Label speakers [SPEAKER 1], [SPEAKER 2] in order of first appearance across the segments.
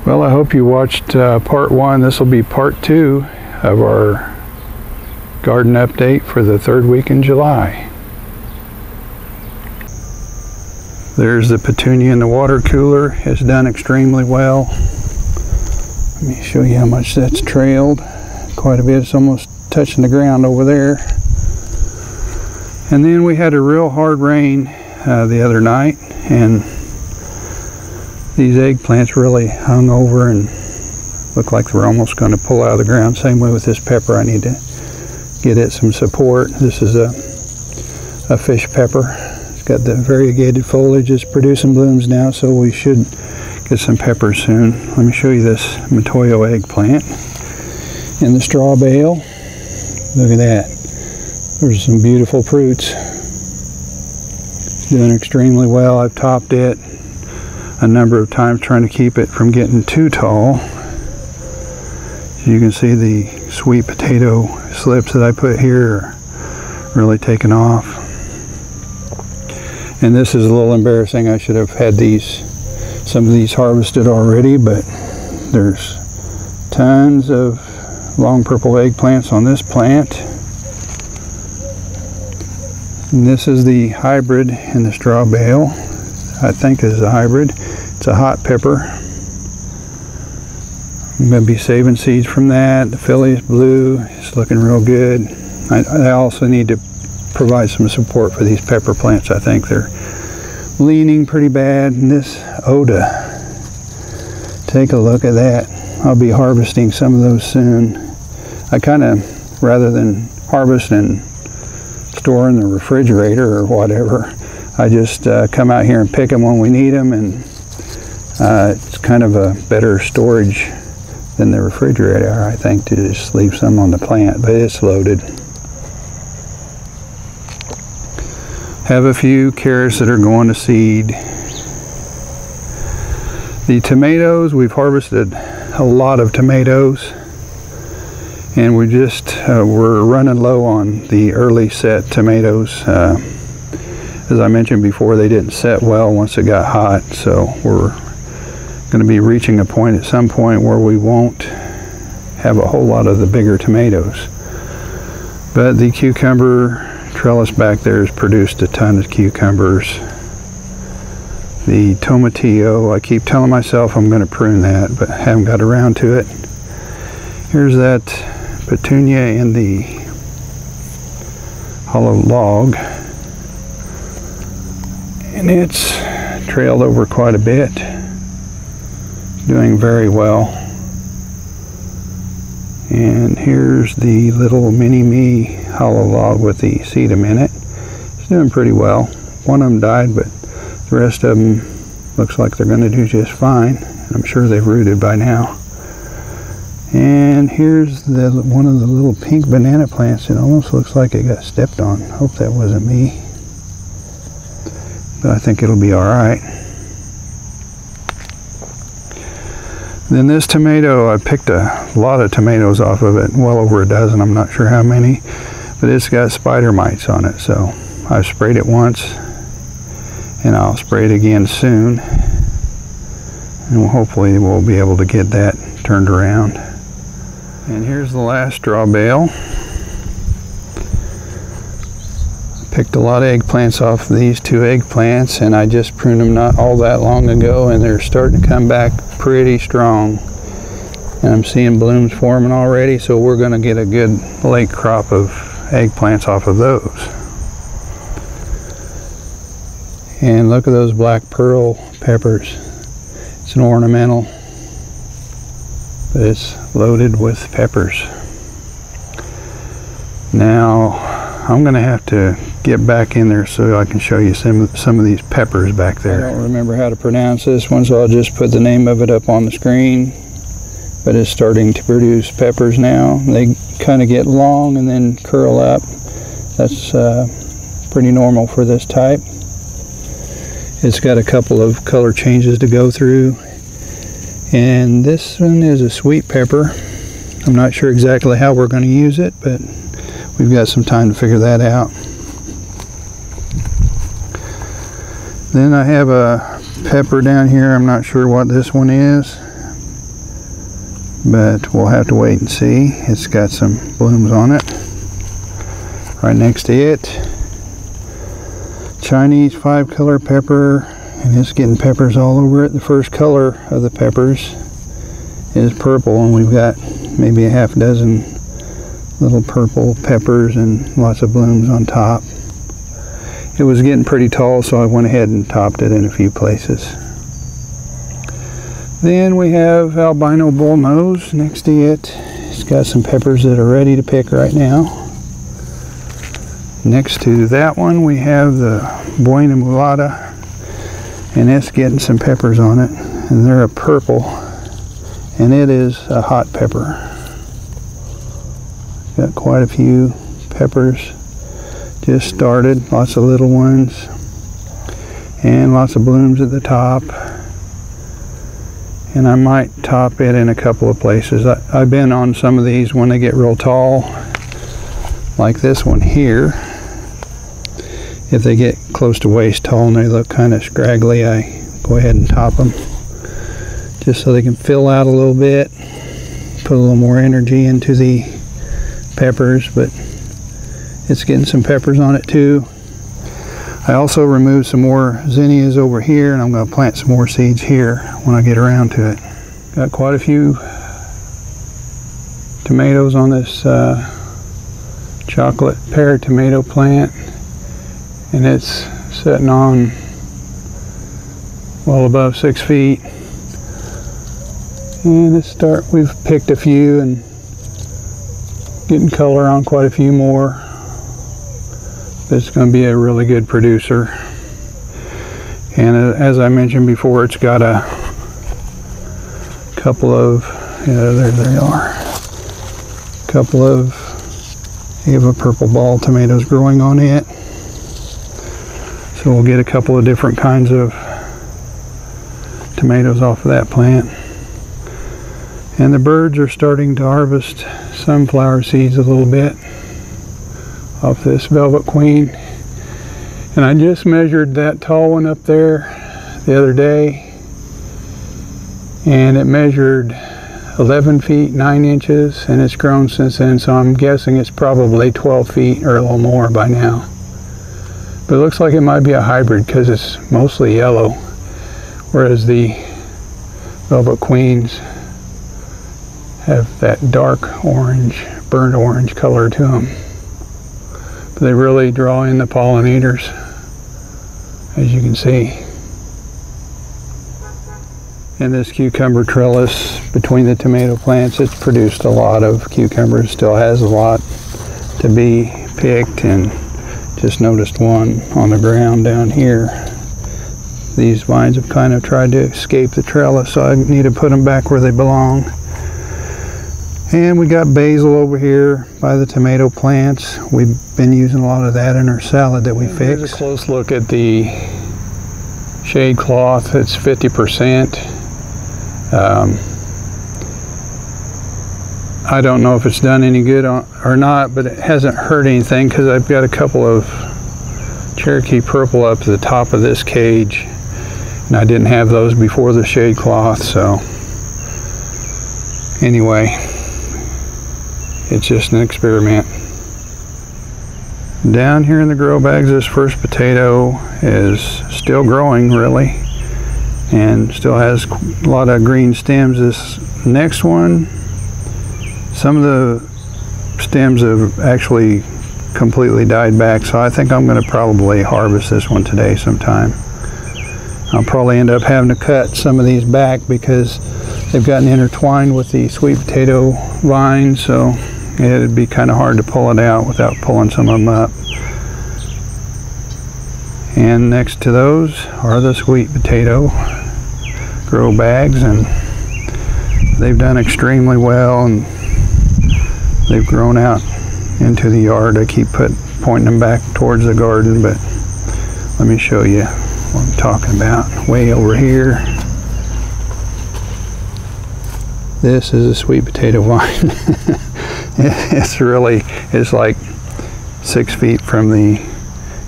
[SPEAKER 1] Well, I hope you watched part one. This will be part two of our garden update for the third week in July. There's the Petunia in the water cooler. It's done extremely well. Let me show you how much that's trailed. Quite a bit. It's almost touching the ground over there. And then we had a real hard rain the other night, and these eggplants really hung over and looked like they were almost going to pull out of the ground. Same way with this pepper. I need to get it some support. This is a fish pepper. It's got the variegated foliage. It's producing blooms now, so we should get some peppers soon. Let me show you this Matoyo eggplant in the straw bale. Look at that. There's some beautiful fruits. It's doing extremely well. I've topped it a number of times trying to keep it from getting too tall. You can see the sweet potato slips that I put here are really taking off. And this is a little embarrassing. I should have had some of these harvested already, but there's tons of long purple eggplants on this plant. And this is the hybrid in the straw bale. I think this is a hybrid. It's a hot pepper. I'm going to be saving seeds from that. The Philly's blue is looking real good. I also need to provide some support for these pepper plants. I think they're leaning pretty bad. And this Oda, take a look at that. I'll be harvesting some of those soon. I kind of, rather than harvest and store in the refrigerator or whatever, I just come out here and pick them when we need them, and it's kind of a better storage than the refrigerator, I think, to just leave some on the plant, but it's loaded. Have a few carrots that are going to seed. The tomatoes, we've harvested a lot of tomatoes, and we're running low on the early set tomatoes. As I mentioned before, they didn't set well once it got hot, so we're going to be reaching a point at some point where we won't have a whole lot of the bigger tomatoes. But the cucumber trellis back there has produced a ton of cucumbers. The tomatillo, I keep telling myself I'm going to prune that, but haven't got around to it. Here's that Petunia in the hollow log, and it's trailed over quite a bit, doing very well. And here's the little MiniMe Hollow Log with the sedum in it. It's doing pretty well. One of them died, but the rest of them looks like they're going to do just fine. I'm sure they've rooted by now. And here's one of the little pink banana plants. It almost looks like it got stepped on. Hope that wasn't me, but I think it'll be all right. Then this tomato, I picked a lot of tomatoes off of it, well over a dozen, I'm not sure how many, but it's got spider mites on it, so I've sprayed it once, and I'll spray it again soon, and hopefully we'll be able to get that turned around. And here's the last straw bale. Picked a lot of eggplants off of these two eggplants, and I just pruned them not all that long ago, and they're starting to come back pretty strong. And I'm seeing blooms forming already, so we're going to get a good late crop of eggplants off of those. And look at those black pearl peppers. It's an ornamental, but it's loaded with peppers. Now I'm going to have to get back in there so I can show you some of these peppers back there. I don't remember how to pronounce this one, so I'll just put the name of it up on the screen. But it's starting to produce peppers now. They kind of get long and then curl up. That's pretty normal for this type. It's got a couple of color changes to go through. And this one is a sweet pepper. I'm not sure exactly how we're going to use it, but we've got some time to figure that out. Then I have a pepper down here. I'm not sure what this one is. but we'll have to wait and see. It's got some blooms on it. Right next to it, Chinese 5-color pepper, and it's getting peppers all over it. The first color of the peppers is purple, and we've got maybe a half dozen little purple peppers and lots of blooms on top. It was getting pretty tall, so I went ahead and topped it in a few places. Then we have albino bullnose next to it. It's got some peppers that are ready to pick right now. Next to that one we have the Buena Mulata, and it's getting some peppers on it, and they're a purple, and it is a hot pepper. Got quite a few peppers just started, lots of little ones, and lots of blooms at the top. And I might top it in a couple of places. I've been on some of these when they get real tall, like this one here. If they get close to waist tall and they look kind of scraggly, I go ahead and top them just so they can fill out a little bit, put a little more energy into the peppers, but it's getting some peppers on it too. I also removed some more zinnias over here, and I'm going to plant some more seeds here when I get around to it. Got quite a few tomatoes on this chocolate pear tomato plant, and it's sitting on well above 6 feet. And we've picked a few and getting color on quite a few more. It's going to be a really good producer. And as I mentioned before, it's got a couple of, there they are, a couple of, you have a purple ball tomatoes growing on it. So we'll get a couple of different kinds of tomatoes off of that plant. And the birds are starting to harvest sunflower seeds a little bit off this Velvet Queen. And I just measured that tall one up there the other day, and it measured 11 feet 9 inches, and it's grown since then, so I'm guessing it's probably 12 feet or a little more by now. But it looks like it might be a hybrid because it's mostly yellow, whereas the Velvet Queens have that dark orange, burnt orange color to them. But they really draw in the pollinators, as you can see. And this cucumber trellis between the tomato plants, it's produced a lot of cucumbers, still has a lot to be picked, and just noticed one on the ground down here. These vines have kind of tried to escape the trellis, so I need to put them back where they belong. And we got basil over here by the tomato plants. We've been using a lot of that in our salad that we fixed. Here's a close look at the shade cloth. It's 50%. I don't know if it's done any good or not, but it hasn't hurt anything because I've got a couple of Cherokee purple up at the top of this cage, and I didn't have those before the shade cloth, so anyway, it's just an experiment. Down here in the grow bags, this first potato is still growing really, and still has a lot of green stems. This next one, some of the stems have actually completely died back, so I think I'm going to probably harvest this one today sometime. I'll probably end up having to cut some of these back because they've gotten intertwined with the sweet potato vines, so it'd be kind of hard to pull it out without pulling some of them up. And next to those are the sweet potato grow bags, and they've done extremely well, and they've grown out into the yard. I keep pointing them back towards the garden, but let me show you what I'm talking about. Way over here, this is a sweet potato vine. It's like 6 feet from the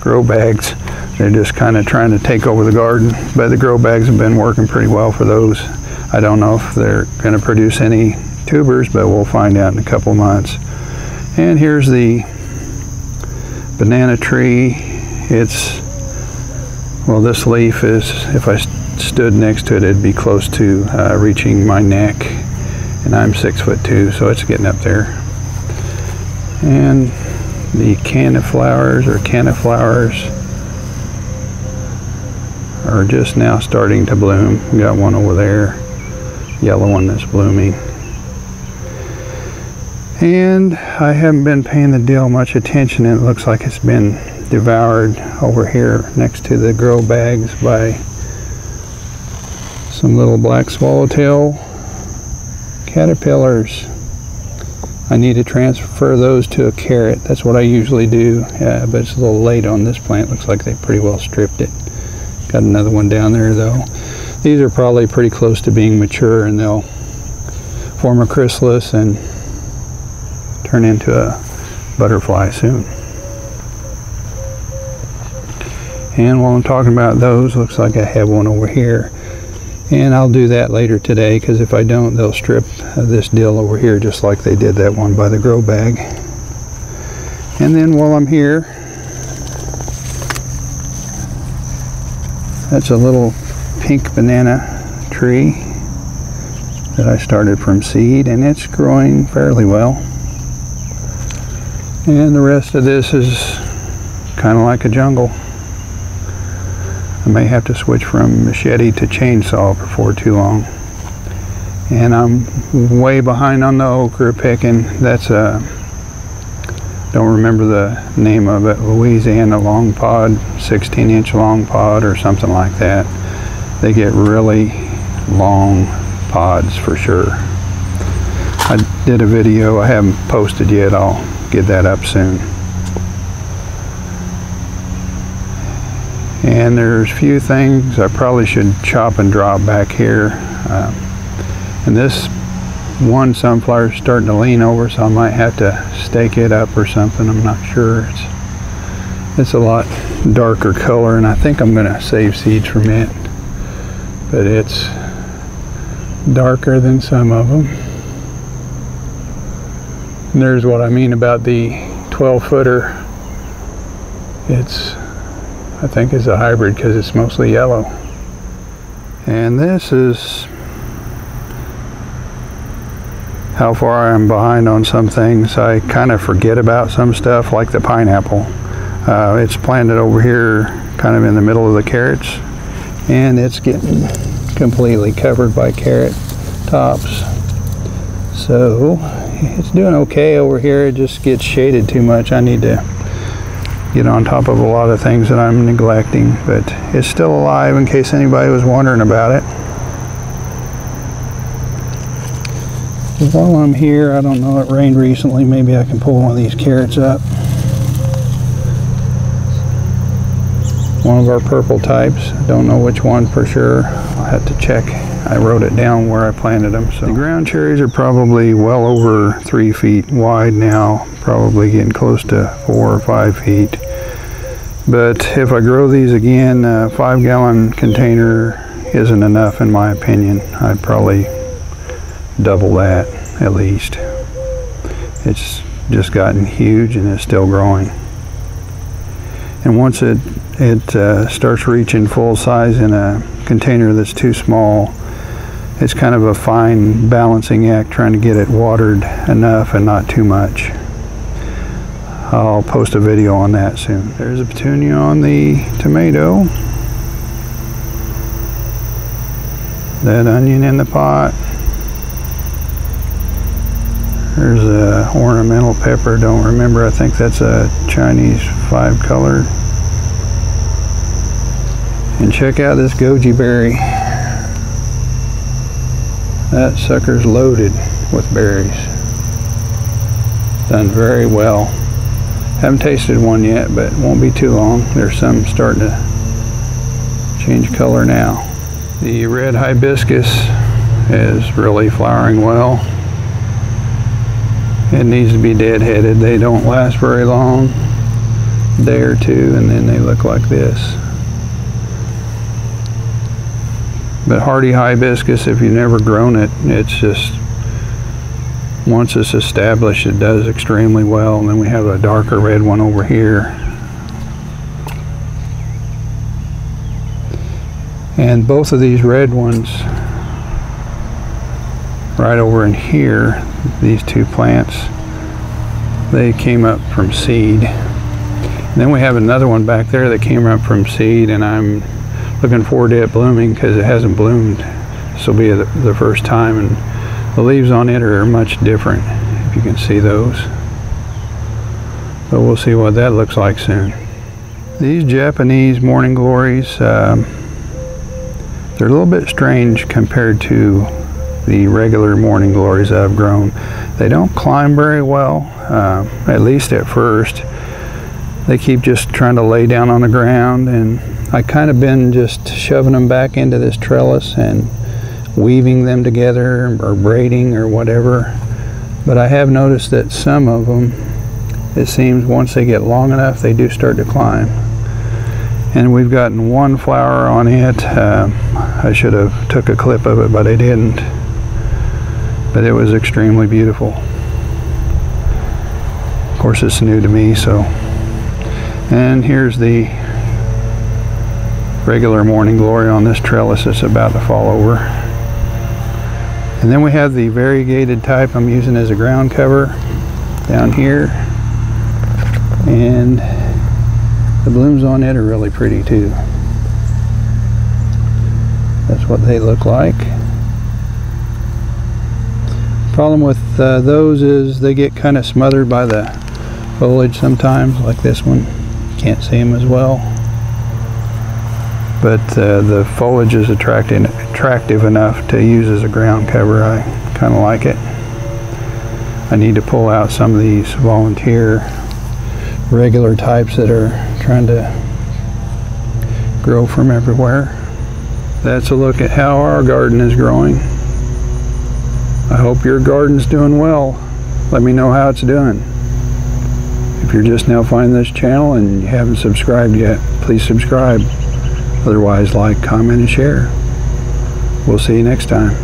[SPEAKER 1] grow bags. They're just kind of trying to take over the garden, but the grow bags have been working pretty well for those. I don't know if they're going to produce any tubers, but we'll find out in a couple months. And here's the banana tree. It's, well, this leaf is, if I stood next to it, it'd be close to reaching my neck, and I'm 6'2", so it's getting up there. And the caniflowers are just now starting to bloom. We got one over there, yellow one that's blooming. And I haven't been paying the deal much attention. It looks like it's been devoured over here next to the grow bags by some little black swallowtail caterpillars. I need to transfer those to a carrot. That's what I usually do, but it's a little late on this plant. Looks like they pretty well stripped it. Got another one down there though. These are probably pretty close to being mature, and they'll form a chrysalis and turn into a butterfly soon. And while I'm talking about those, looks like I have one over here. And I'll do that later today, because if I don't, they'll strip this deal over here just like they did that one by the grow bag. And then while I'm here, that's a little pink banana tree that I started from seed, and it's growing fairly well. And the rest of this is kind of like a jungle. I may have to switch from machete to chainsaw before too long. And I'm way behind on the okra picking. That's a, don't remember the name of it, Louisiana long pod, 16-inch long pod or something like that. They get really long pods for sure. I did a video, I haven't posted yet. I'll get that up soon. And there's a few things I probably should chop and drop back here. And this one sunflower is starting to lean over, so I might have to stake it up or something. I'm not sure. It's a lot darker color, and I think I'm going to save seeds from it. But it's darker than some of them. And there's what I mean about the 12-footer. I think it's a hybrid because it's mostly yellow. And this is how far I'm behind on some things. I kind of forget about some stuff, like the pineapple. It's planted over here kind of in the middle of the carrots, and it's getting completely covered by carrot tops. So it's doing okay over here. It just gets shaded too much. I need to get on top of a lot of things that I'm neglecting, but it's still alive in case anybody was wondering about it. While I'm here, I don't know, it rained recently, maybe I can pull one of these carrots up. One of our purple types, don't know which one for sure. I'll have to check. I wrote it down where I planted them. So the ground cherries are probably well over 3 feet wide now, probably getting close to 4 or 5 feet. But if I grow these again, a 5-gallon container isn't enough in my opinion. I'd probably double that at least. It's just gotten huge and it's still growing. And once it starts reaching full size in a container that's too small, it's kind of a fine balancing act trying to get it watered enough and not too much. I'll post a video on that soon. There's a petunia on the tomato. That onion in the pot. There's a ornamental pepper, don't remember, I think that's a Chinese 5-color. And check out this goji berry. That sucker's loaded with berries. Done very well. Haven't tasted one yet, but it won't be too long. There's some starting to change color now. The red hibiscus is really flowering well. It needs to be deadheaded. They don't last very long, a day or two, and then they look like this. But hardy hibiscus, if you've never grown it, it's just once it's established, it does extremely well. And then we have a darker red one over here. And both of these red ones right over in here, these two plants, they came up from seed. And then we have another one back there that came up from seed, and I'm looking forward to it blooming because it hasn't bloomed. This will be the first time, and the leaves on it are much different, if you can see those. But we'll see what that looks like soon. These Japanese morning glories, they're a little bit strange compared to the regular morning glories that I've grown. They don't climb very well, at least at first. They keep just trying to lay down on the ground, and I kind of been just shoving them back into this trellis and weaving them together or braiding or whatever. But I have noticed that some of them, it seems once they get long enough, they do start to climb. And we've gotten one flower on it. I should have took a clip of it, but I didn't. But it was extremely beautiful. Of course, it's new to me, so. And here's the regular morning glory on this trellis that's about to fall over. And then we have the variegated type I'm using as a ground cover down here. And the blooms on it are really pretty too. That's what they look like. Problem with those is they get kind of smothered by the foliage sometimes, like this one. Can't see them as well. But the foliage is attractive enough to use as a ground cover. I kind of like it. I need to pull out some of these volunteer regular types that are trying to grow from everywhere. That's a look at how our garden is growing. I hope your garden's doing well. Let me know how it's doing. If you're just now finding this channel and you haven't subscribed yet, please subscribe. Otherwise, like, comment, and share. We'll see you next time.